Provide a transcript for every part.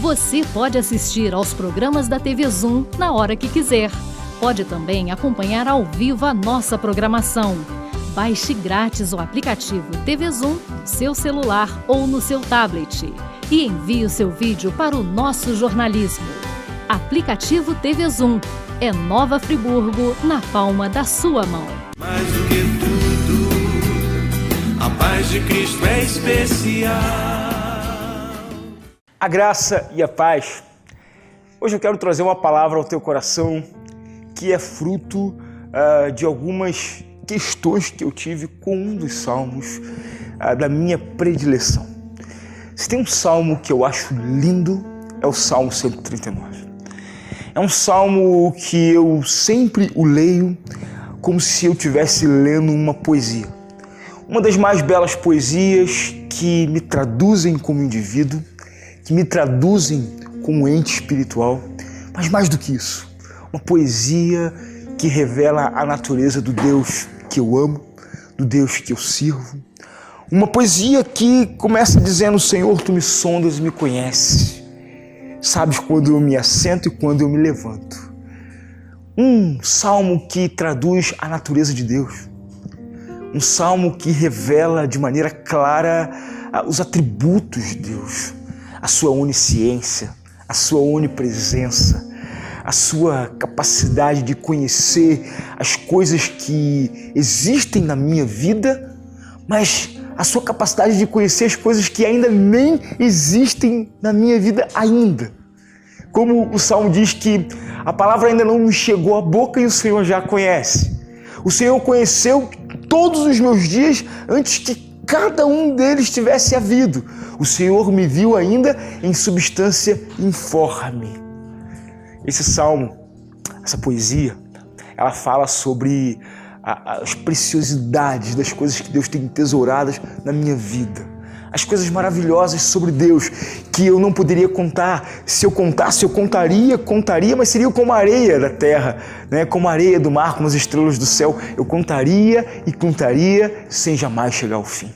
Você pode assistir aos programas da TV Zoom na hora que quiser. Pode também acompanhar ao vivo a nossa programação. Baixe grátis o aplicativo TV Zoom no seu celular ou no seu tablet e envie o seu vídeo para o nosso jornalismo. Aplicativo TV Zoom. É Nova Friburgo na palma da sua mão. Mais do que tudo, a paz de Cristo é especial. A graça e a paz. Hoje eu quero trazer uma palavra ao teu coração que é fruto de algumas questões que eu tive com um dos salmos da minha predileção. Se tem um salmo que eu acho lindo, é o Salmo 139. É um salmo que eu sempre o leio como se eu estivesse lendo uma poesia. Uma das mais belas poesias que me traduzem como indivíduo, que me traduzem como ente espiritual, mas mais do que isso, uma poesia que revela a natureza do Deus que eu amo, do Deus que eu sirvo. Uma poesia que começa dizendo: Senhor, tu me sondas e me conheces. Sabes quando eu me assento e quando eu me levanto. Um salmo que traduz a natureza de Deus. Um salmo que revela de maneira clara os atributos de Deus. A sua onisciência, a sua onipresença, a sua capacidade de conhecer as coisas que existem na minha vida, mas a sua capacidade de conhecer as coisas que ainda nem existem na minha vida ainda. Como o Salmo diz que a palavra ainda não me chegou à boca e o Senhor já a conhece. O Senhor conheceu todos os meus dias antes que cada um deles tivesse havido. O Senhor me viu ainda em substância informe. Esse salmo, essa poesia, ela fala sobre as preciosidades das coisas que Deus tem tesouradas na minha vida. As coisas maravilhosas sobre Deus que eu não poderia contar. Se eu contasse, eu contaria, mas seria como a areia da terra, né? Como a areia do mar, como as estrelas do céu. Eu contaria e contaria sem jamais chegar ao fim.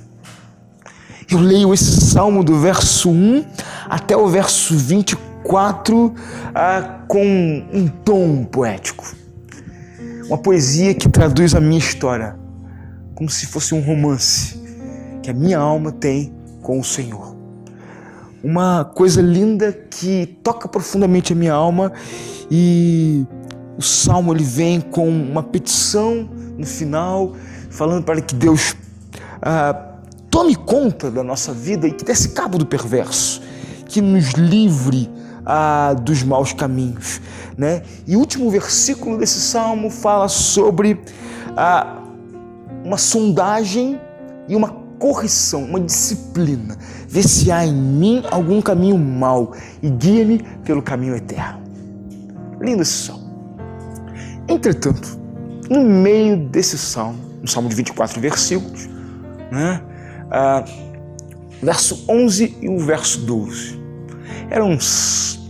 Eu leio esse salmo do verso 1 até o verso 24 com um tom poético. Uma poesia que traduz a minha história como se fosse um romance que a minha alma tem com o Senhor. Uma coisa linda que toca profundamente a minha alma, e o salmo ele vem com uma petição no final, falando para que Deus tome conta da nossa vida e que desse cabo do perverso, que nos livre dos maus caminhos, né? E o último versículo desse salmo fala sobre uma sondagem e uma correção, uma disciplina. Vê se há em mim algum caminho mau e guia-me pelo caminho eterno. Lindo esse salmo. Entretanto, no meio desse salmo, um salmo de 24 versículos, né? Verso 11 e o verso 12. Eram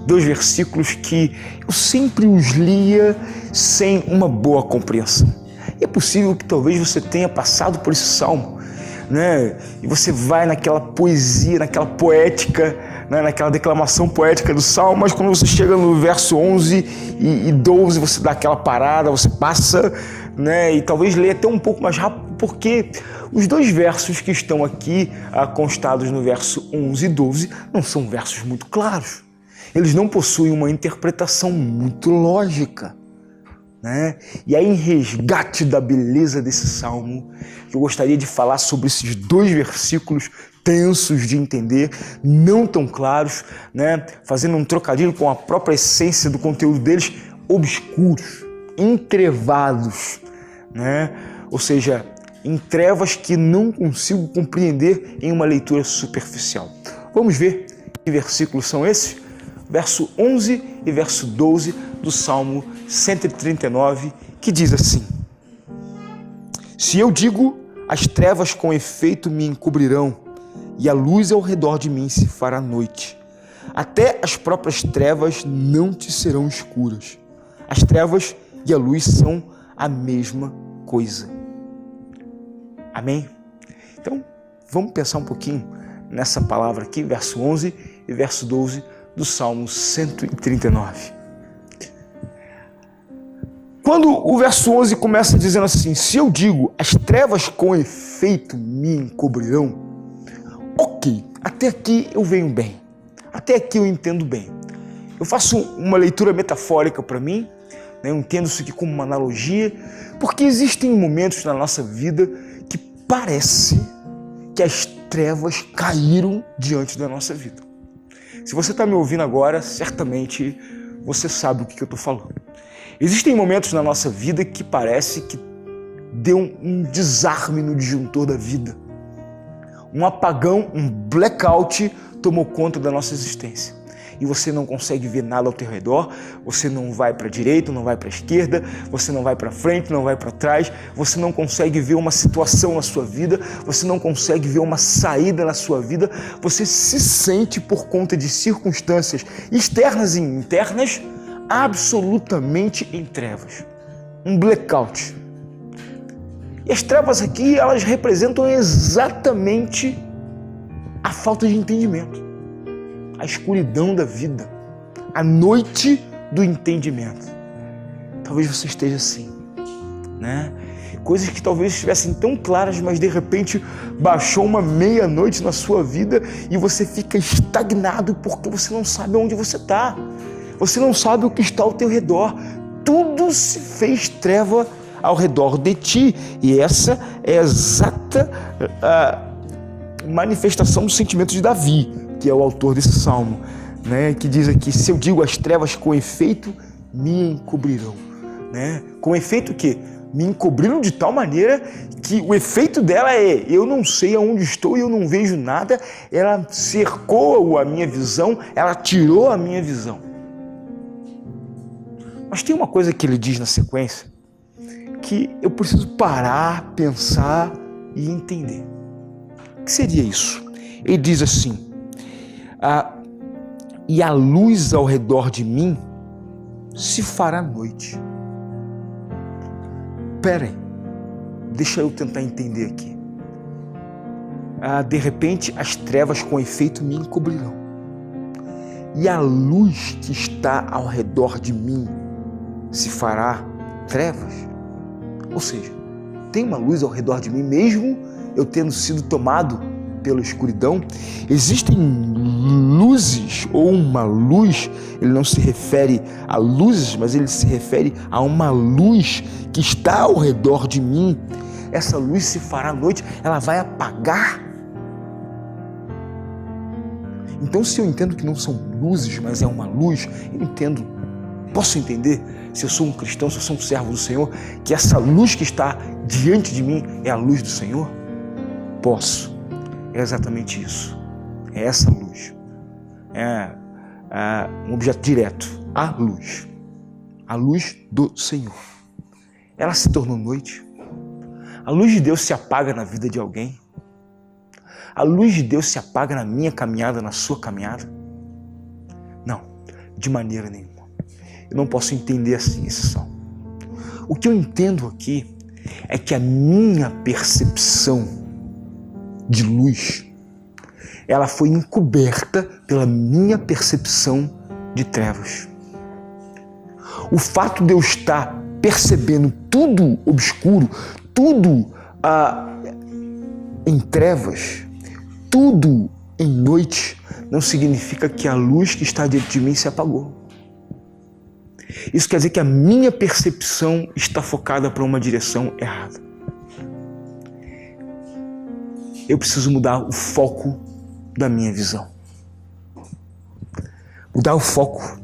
dois versículos que eu sempre os lia sem uma boa compreensão. E é possível que talvez você tenha passado por esse salmo, né? E você vai naquela poesia, naquela poética, né? Naquela declamação poética do salmo, mas quando você chega no verso 11 e 12, você dá aquela parada, você passa, né? E talvez leia até um pouco mais rápido, porque os dois versos que estão aqui constados no verso 11 e 12 não são versos muito claros. Eles não possuem uma interpretação muito lógica, né? E aí, em resgate da beleza desse salmo, eu gostaria de falar sobre esses dois versículos tensos de entender, não tão claros, né? Fazendo um trocadilho com a própria essência do conteúdo deles, obscuros, entrevados, né? Ou seja, em trevas que não consigo compreender em uma leitura superficial. Vamos ver que versículos são esses? Verso 11 e verso 12 do Salmo 139, que diz assim: Se eu digo, as trevas com efeito me encobrirão, e a luz ao redor de mim se fará noite. Até as próprias trevas não te serão escuras. As trevas e a luz são a mesma coisa. Amém? Então, vamos pensar um pouquinho nessa palavra aqui, verso 11 e verso 12 do Salmo 139. Quando o verso 11 começa dizendo assim: se eu digo, as trevas com efeito me encobrirão, ok, até aqui eu venho bem, até aqui eu entendo bem. Eu faço uma leitura metafórica para mim, né? Eu entendo isso aqui como uma analogia, porque existem momentos na nossa vida que parece que as trevas caíram diante da nossa vida. Se você está me ouvindo agora, certamente você sabe o que eu estou falando. Existem momentos na nossa vida que parece que deu um desarme no disjuntor da vida. Um apagão, um blackout tomou conta da nossa existência. E você não consegue ver nada ao teu redor, você não vai para a direita, não vai para a esquerda, você não vai para frente, não vai para trás, você não consegue ver uma situação na sua vida, você não consegue ver uma saída na sua vida, você se sente, por conta de circunstâncias externas e internas, absolutamente em trevas, um blackout. E as trevas aqui, elas representam exatamente a falta de entendimento, a escuridão da vida, a noite do entendimento. Talvez você esteja assim, né? Coisas que talvez estivessem tão claras, mas de repente baixou uma meia-noite na sua vida e você fica estagnado porque você não sabe onde você está. Você não sabe o que está ao teu redor. Tudo se fez treva ao redor de ti. E essa é a exata manifestação do sentimento de Davi, que é o autor desse salmo, né? Que diz aqui: se eu digo as trevas com efeito me encobrirão. Né? Com efeito que me encobriram de tal maneira que o efeito dela é: eu não sei aonde estou e eu não vejo nada. Ela cercou a minha visão, ela tirou a minha visão. Mas tem uma coisa que ele diz na sequência que eu preciso parar, pensar e entender. O que seria isso? Ele diz assim: e a luz ao redor de mim se fará noite. Pera aí, deixa eu tentar entender aqui. De repente as trevas com efeito me encobrirão, e a luz que está ao redor de mim se fará trevas. Ou seja, tem uma luz ao redor de mim, mesmo eu tendo sido tomado pela escuridão. Existem luzes, ou uma luz, ele não se refere a luzes, mas ele se refere a uma luz que está ao redor de mim. Essa luz se fará noite, ela vai apagar. Então, se eu entendo que não são luzes, mas é uma luz, eu entendo, posso entender, se eu sou um cristão, se eu sou um servo do Senhor, que essa luz que está diante de mim é a luz do Senhor? Posso. É exatamente isso. É essa luz. É um objeto direto. A luz. A luz do Senhor. Ela se tornou noite. A luz de Deus se apaga na vida de alguém. A luz de Deus se apaga na minha caminhada, na sua caminhada? Não, de maneira nenhuma. Eu não posso entender assim esse salmo. O que eu entendo aqui é que a minha percepção de luz, ela foi encoberta pela minha percepção de trevas. O fato de eu estar percebendo tudo obscuro, tudo em trevas, tudo em noite, não significa que a luz que está diante de mim se apagou. Isso quer dizer que a minha percepção está focada para uma direção errada. Eu preciso mudar o foco da minha visão. Mudar o foco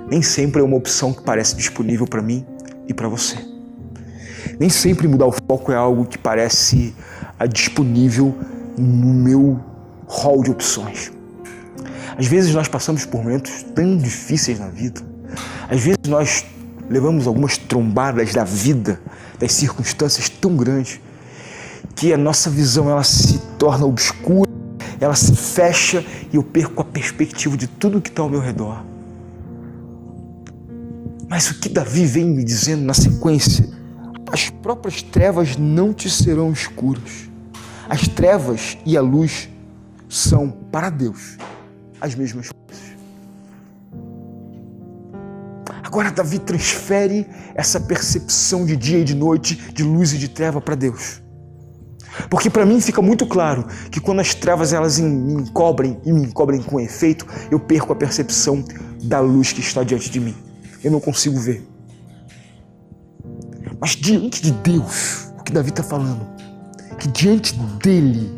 nem sempre é uma opção que parece disponível para mim e para você. Nem sempre mudar o foco é algo que parece disponível no meu hall de opções. Às vezes nós passamos por momentos tão difíceis na vida. Às vezes nós levamos algumas trombadas da vida, das circunstâncias tão grandes, que a nossa visão ela se torna obscura, ela se fecha e eu perco a perspectiva de tudo que está ao meu redor. Mas o que Davi vem me dizendo na sequência: as próprias trevas não te serão escuras. As trevas e a luz são, para Deus, as mesmas coisas. Agora Davi transfere essa percepção de dia e de noite, de luz e de treva para Deus. Porque para mim fica muito claro que quando as trevas elas me encobrem com efeito, eu perco a percepção da luz que está diante de mim. Eu não consigo ver. Mas diante de Deus, o que Davi está falando, que diante dele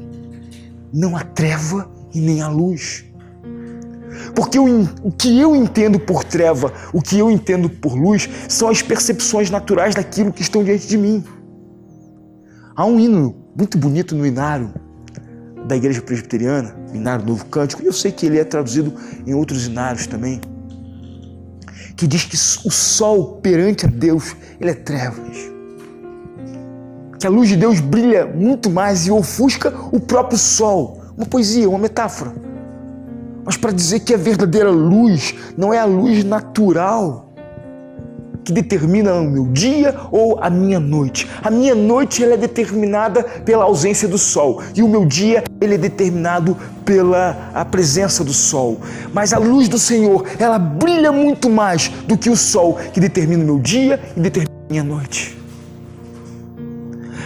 não há treva e nem há luz. Porque o que eu entendo por treva, o que eu entendo por luz, são as percepções naturais daquilo que estão diante de mim. Há um hino muito bonito no inário da Igreja Presbiteriana, o Inário Novo Cântico, e eu sei que ele é traduzido em outros inários também, que diz que o sol perante a Deus, ele é trevas. Que a luz de Deus brilha muito mais e ofusca o próprio sol. Uma poesia, uma metáfora. Mas para dizer que a verdadeira luz não é a luz natural que determina o meu dia ou a minha noite. A minha noite ela é determinada pela ausência do sol e o meu dia ele é determinado pela a presença do sol. Mas a luz do Senhor, ela brilha muito mais do que o sol que determina o meu dia e determina a minha noite.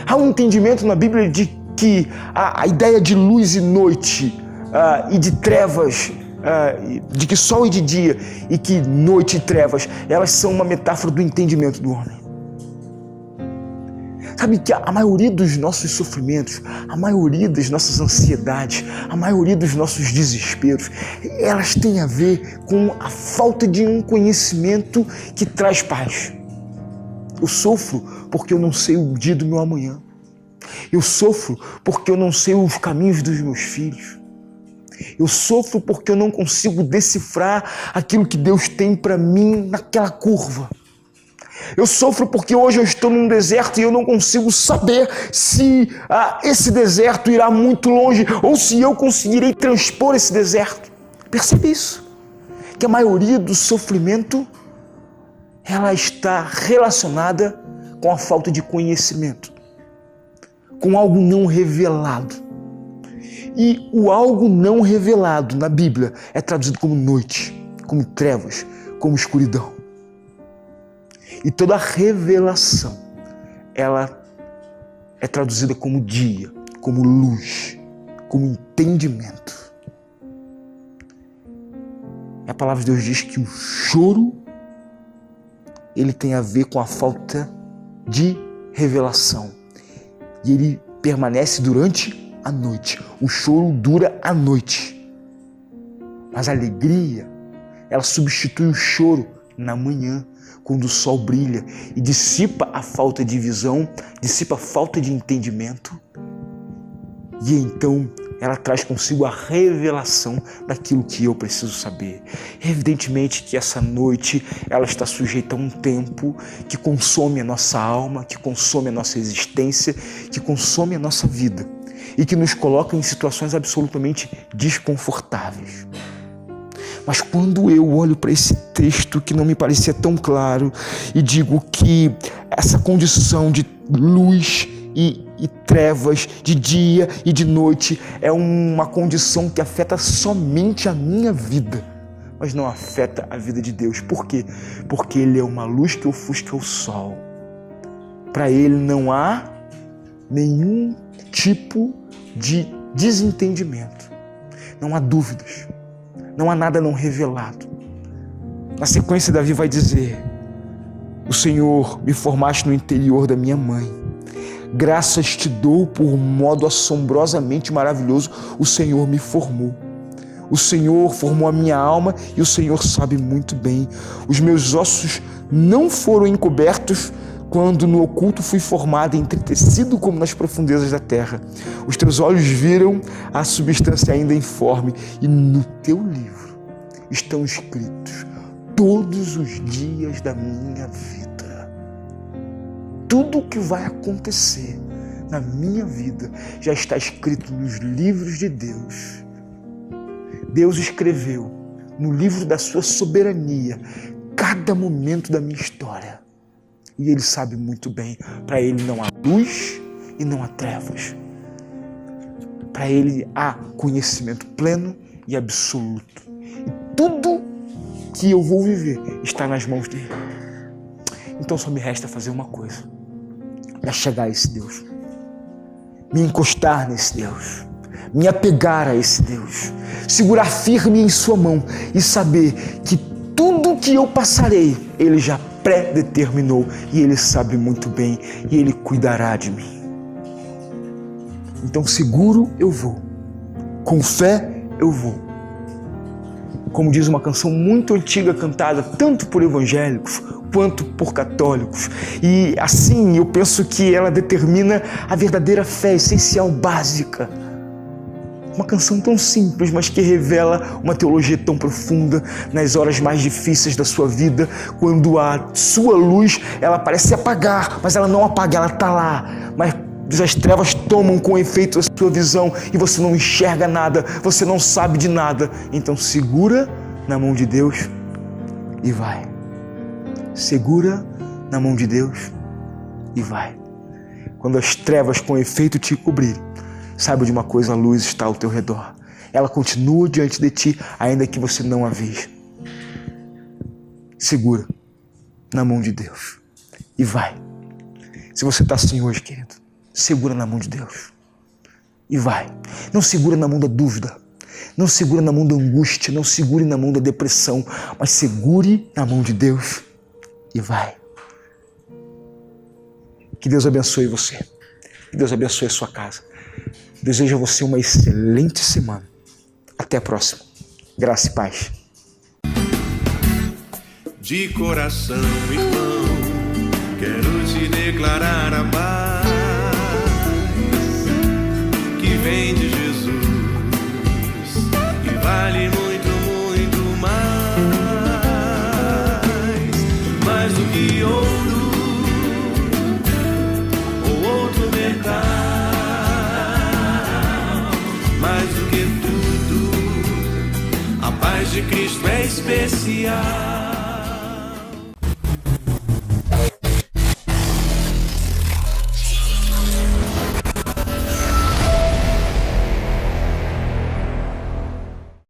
Há um entendimento na Bíblia de que a ideia de luz e noite e de trevas, de que sol e de dia e que noite e trevas, elas são uma metáfora do entendimento do homem. Sabe que a maioria dos nossos sofrimentos, a maioria das nossas ansiedades, a maioria dos nossos desesperos, elas têm a ver com a falta de um conhecimento que traz paz. Eu sofro porque eu não sei o dia do meu amanhã. Eu sofro porque eu não sei os caminhos dos meus filhos. Eu sofro porque eu não consigo decifrar aquilo que Deus tem para mim naquela curva. Eu sofro porque hoje eu estou num deserto e eu não consigo saber se esse deserto irá muito longe ou se eu conseguirei transpor esse deserto. Percebe isso? Que a maioria do sofrimento ela está relacionada com a falta de conhecimento, com algo não revelado. E o algo não revelado na Bíblia é traduzido como noite, como trevas, como escuridão. E toda revelação, ela é traduzida como dia, como luz, como entendimento. E a palavra de Deus diz que o choro, ele tem a ver com a falta de revelação. E ele permanece durante a noite. O choro dura a noite. Mas a alegria, ela substitui o choro na manhã, quando o sol brilha e dissipa a falta de visão, dissipa a falta de entendimento. E então ela traz consigo a revelação daquilo que eu preciso saber. Evidentemente que essa noite ela está sujeita a um tempo que consome a nossa alma, que consome a nossa existência, que consome a nossa vida e que nos coloca em situações absolutamente desconfortáveis. Mas quando eu olho para esse texto que não me parecia tão claro e digo que essa condição de luz e trevas, de dia e de noite, é uma condição que afeta somente a minha vida, mas não afeta a vida de Deus. Por quê? Porque Ele é uma luz que ofusca o sol. Para Ele não há nenhum tipo de desentendimento, não há dúvidas, não há nada não revelado. Na sequência, Davi vai dizer: o Senhor me formaste no interior da minha mãe. Graças te dou por modo assombrosamente maravilhoso, o Senhor me formou. O Senhor formou a minha alma e o Senhor sabe muito bem. Os meus ossos não foram encobertos quando no oculto fui formado, entretecido como nas profundezas da terra. Os teus olhos viram a substância ainda informe e no teu livro estão escritos todos os dias da minha vida. Tudo o que vai acontecer na minha vida já está escrito nos livros de Deus. Deus escreveu no livro da sua soberania cada momento da minha história. E Ele sabe muito bem, para Ele não há luz e não há trevas. Para Ele há conhecimento pleno e absoluto. E tudo que eu vou viver está nas mãos dele. Então só me resta fazer uma coisa: é chegar a esse Deus, me encostar nesse Deus, me apegar a esse Deus, segurar firme em sua mão e saber que tudo que eu passarei, Ele já pré-determinou e Ele sabe muito bem e Ele cuidará de mim. Então seguro eu vou, com fé eu vou. Como diz uma canção muito antiga, cantada tanto por evangélicos quanto por católicos. E assim eu penso que ela determina a verdadeira fé essencial, básica. Uma canção tão simples, mas que revela uma teologia tão profunda nas horas mais difíceis da sua vida, quando a sua luz, ela parece apagar, mas ela não apaga, ela está lá. Mas as trevas tomam com efeito a sua visão e você não enxerga nada, você não sabe de nada. Então segura na mão de Deus e vai. Segura na mão de Deus e vai. Quando as trevas com efeito te cobrirem, saiba de uma coisa: a luz está ao teu redor. Ela continua diante de ti, ainda que você não a veja. Segura na mão de Deus e vai. Se você está assim hoje, querido, segura na mão de Deus e vai. Não segura na mão da dúvida, não segura na mão da angústia, não segure na mão da depressão, mas segure na mão de Deus e vai. Que Deus abençoe você, que Deus abençoe a sua casa. Desejo a você uma excelente semana. Até a próxima. Graça e paz. De coração, irmão, quero te declarar a paz que vem de Jesus e vale muito, muito mais do que ouro ou outro metal, mais do que tudo, a paz de Cristo é especial.